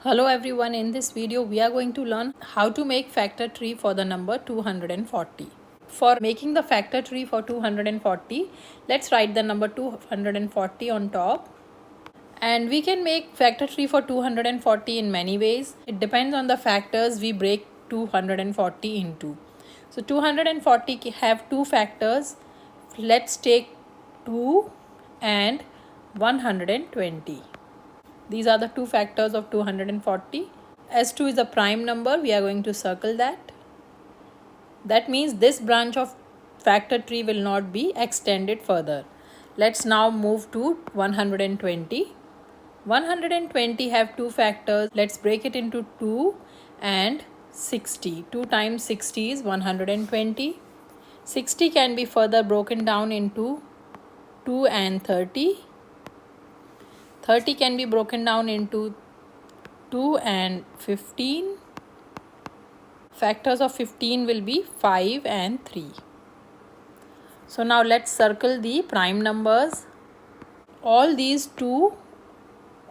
Hello everyone, in this video we are going to learn how to make factor tree for the number 240. For making the factor tree for 240, let's write the number 240 on top. And we can make factor tree for 240 in many ways. It depends on the factors we break 240 into. So 240 have two factors. Let's take 2 and 120. These are the two factors of 240. As 2 is a prime number, we are going to circle that. That means this branch of factor tree will not be extended further. Let's now move to 120. 120 have two factors. Let's break it into 2 and 60. 2 times 60 is 120. 60 can be further broken down into 2 and 30. 30 can be broken down into 2 and 15. Factors of 15 will be 5 and 3. So now let's circle the prime numbers. All these 2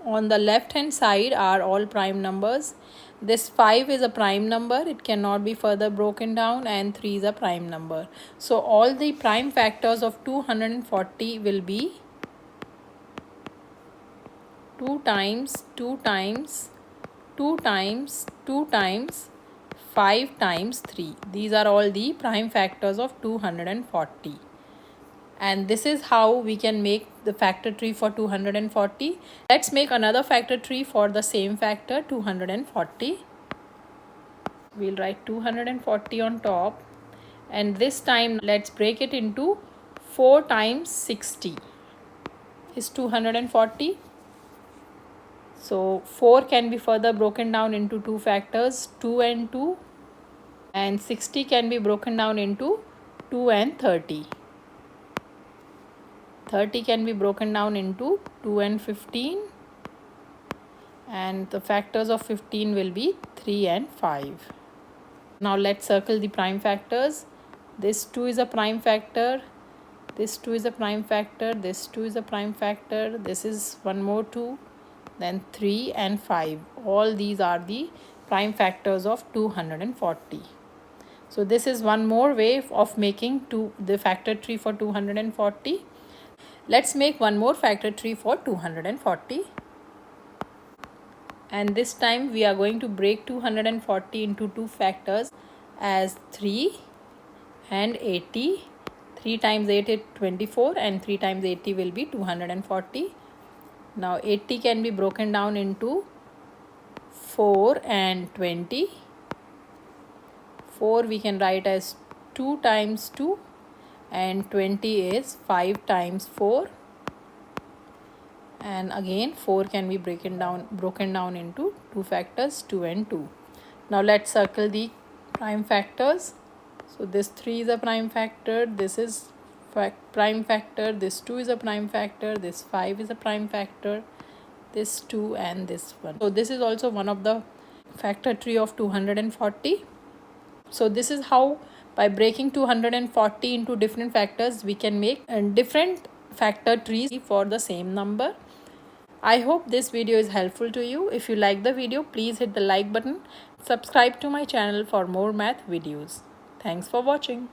on the left hand side are all prime numbers. This 5 is a prime number. It cannot be further broken down, and 3 is a prime number. So all the prime factors of 240 will be 2 times 2 times 2 times 2 times 5 times 3. These are all the prime factors of 240. And this is how we can make the factor tree for 240. Let's make another factor tree for the same factor 240. We'll write 240 on top. And this time let's break it into 4 times 60 is 240. So 4 can be further broken down into two factors, 2 and 2, and 60 can be broken down into 2 and 30. 30 can be broken down into 2 and 15, and the factors of 15 will be 3 and 5. Now let's circle the prime factors. This 2 is a prime factor, this 2 is a prime factor, this 2 is a prime factor, this is one more 2, then 3 and 5. All these are the prime factors of 240. So this is one more way of making the factor tree for 240. Let's make one more factor tree for 240. And this time we are going to break 240 into two factors as 3 and 80. 3 times 8 is 24, and 3 times 80 will be 240. Now 80 can be broken down into 4 and 20. 4 we can write as 2 times 2, and 20 is 5 times 4. And again 4 can be broken down into two factors, 2 and 2. Now let's circle the prime factors. So this 3 is a prime factor, this is prime factor, this 2 is a prime factor, this 5 is a prime factor, this 2 and this one. So this is also one of the factor tree of 240. So this is how, by breaking 240 into different factors, we can make different factor trees for the same number. I hope this video is helpful to you. If you like the video, please hit the like button. Subscribe to my channel for more math videos. Thanks for watching.